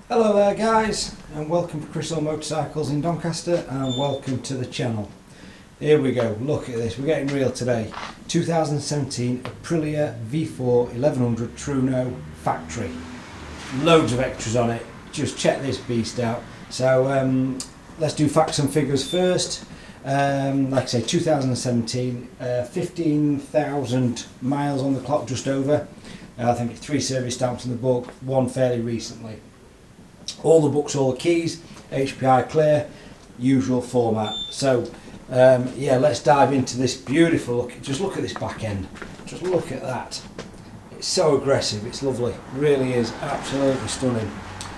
Hello there guys, and welcome to Chris All Motorcycles in Doncaster, and welcome to the channel. Here we go, look at this, we're getting real today. 2017 Aprilia V4 1100 Tuono Factory. Loads of extras on it, just check this beast out. So let's do facts and figures first. Like I say, 2017, 15,000 miles on the clock, just over. I think 3 service stamps in the book, 1 fairly recently. All the books, all the keys, HPI clear, usual format. So yeah, let's dive into this beautiful look. Just look at this back end, just look at that. It's so aggressive, it's lovely, it really is absolutely stunning.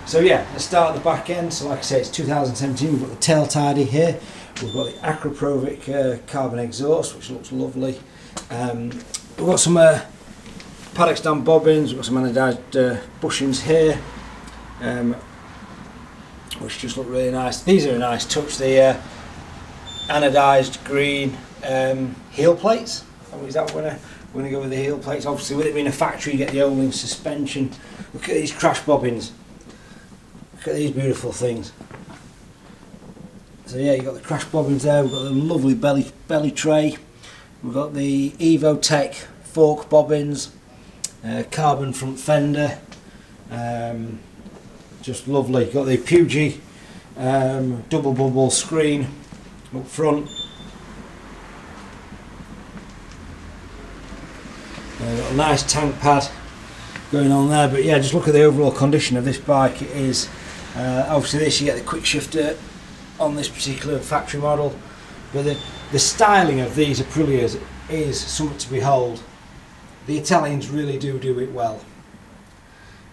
So yeah, let's start at the back end. So like I say, it's 2017, we've got the tail tidy here, we've got the Akrapovic carbon exhaust, which looks lovely. We've got some paddock stand bobbins, we've got some anodised bushings here, which just look really nice. These are a nice touch, the anodised green heel plates. Oh, is that we're going to go with the heel plates? Obviously, with it being a factory, you get the O-ring suspension. Look at these crash bobbins. Look at these beautiful things. So yeah, you've got the crash bobbins there, we've got the lovely belly tray, we've got the EvoTech fork bobbins, carbon front fender, just lovely. Got the Pugy double bubble screen up front. Got a nice tank pad going on there, but yeah, just look at the overall condition of this bike. It is obviously this, you get the quick shifter on this particular factory model, but the styling of these Aprilias is something to behold. The Italians really do it well.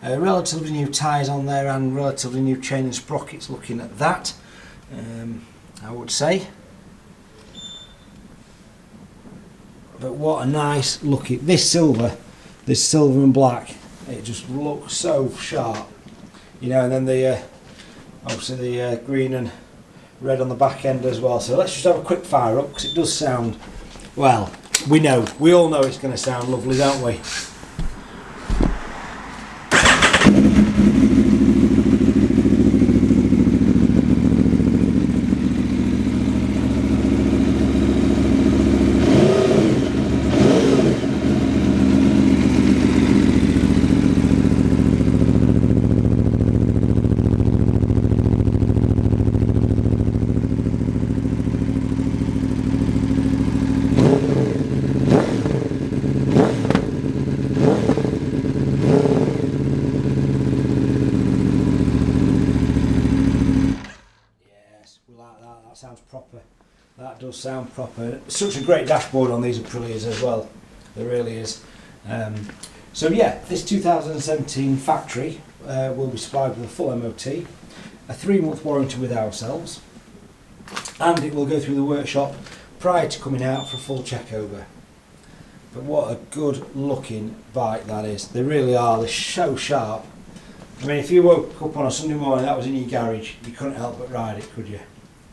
Relatively new tyres on there and relatively new chain and sprockets, looking at that, I would say. But what a nice looking, this silver and black, it just looks so sharp, you know. And then the obviously the green and red on the back end as well. So let's just have a quick fire up, because it does sound, well, we all know it's going to sound lovely, don't we? Sounds proper. That does sound proper. Such a great dashboard on these Aprilias as well. There really is. So yeah, this 2017 factory will be supplied with a full MOT, a 3-month warranty with ourselves, and it will go through the workshop prior to coming out for a full check over. But what a good looking bike that is. They really are. They're so sharp. I mean, if you woke up on a Sunday morning that was in your garage, you couldn't help but ride it, could you?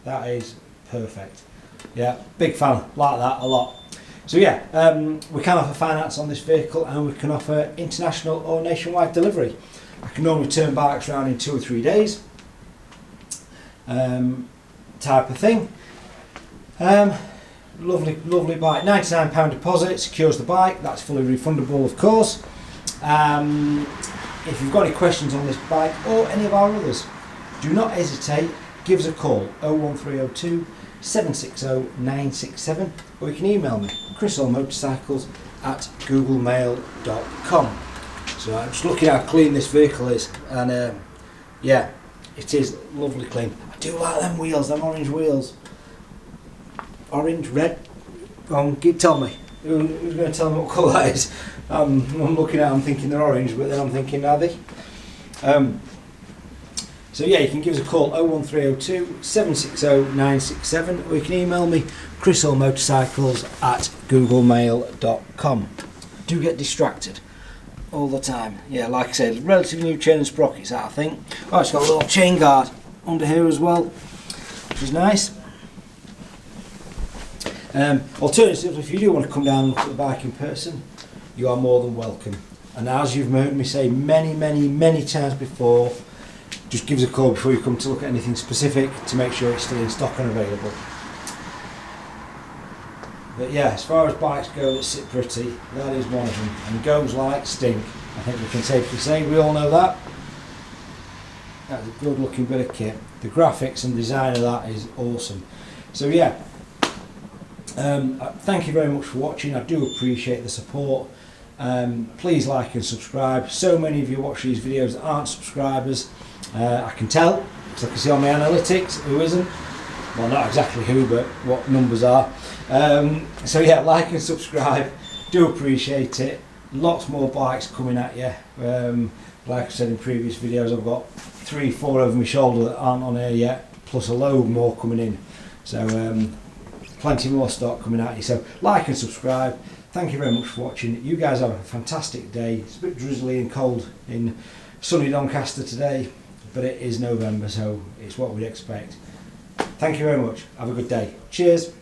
That is perfect. Yeah, big fan, like that a lot. So yeah, we can offer finance on this vehicle, and we can offer international or nationwide delivery. I can normally turn bikes around in 2 or 3 days, type of thing. Lovely bike. £99 deposit secures the bike. That's fully refundable, of course. If you've got any questions on this bike or any of our others, do not hesitate. Give us a call, 01302 760 967, or you can email me, chrisallmotorcycles@googlemail.com. So I'm just looking at how clean this vehicle is, and yeah, it is lovely clean. I do like them wheels, them orange wheels. Orange, red, tell me, who's going to tell me what colour that is? I'm looking at them thinking they're orange, but then I'm thinking, are they? So yeah, you can give us a call, 01302 760 967, or you can email me, chrisallmotorcycles@googlemail.com. Do get distracted all the time. Yeah, like I said, relatively new chain and sprockets, that I think. Oh, it's got a little chain guard under here as well, which is nice. Alternatively, if you do want to come down and look at the bike in person, you are more than welcome. And as you've heard me say many times before, just give us a call before you come to look at anything specific to make sure it's still in stock and available. But yeah, as far as bikes go that sit pretty, that is one of them, and goes like stink. I think we can safely say, we all know that. That's a good looking bit of kit. The graphics and design of that is awesome. So yeah, thank you very much for watching. I do appreciate the support. Please like and subscribe. So many of you watch these videos that aren't subscribers. I can tell, because I can see on my analytics who isn't. Well, not exactly who, but what numbers are. So yeah, like and subscribe. Do appreciate it. Lots more bikes coming at you. Like I said in previous videos, I've got 3-4 over my shoulder that aren't on here yet, plus a load more coming in. So plenty more stock coming at you. So like and subscribe. Thank you very much for watching. You guys have a fantastic day. It's a bit drizzly and cold in sunny Doncaster today, but it is November, so it's what we'd expect. Thank you very much. Have a good day. Cheers.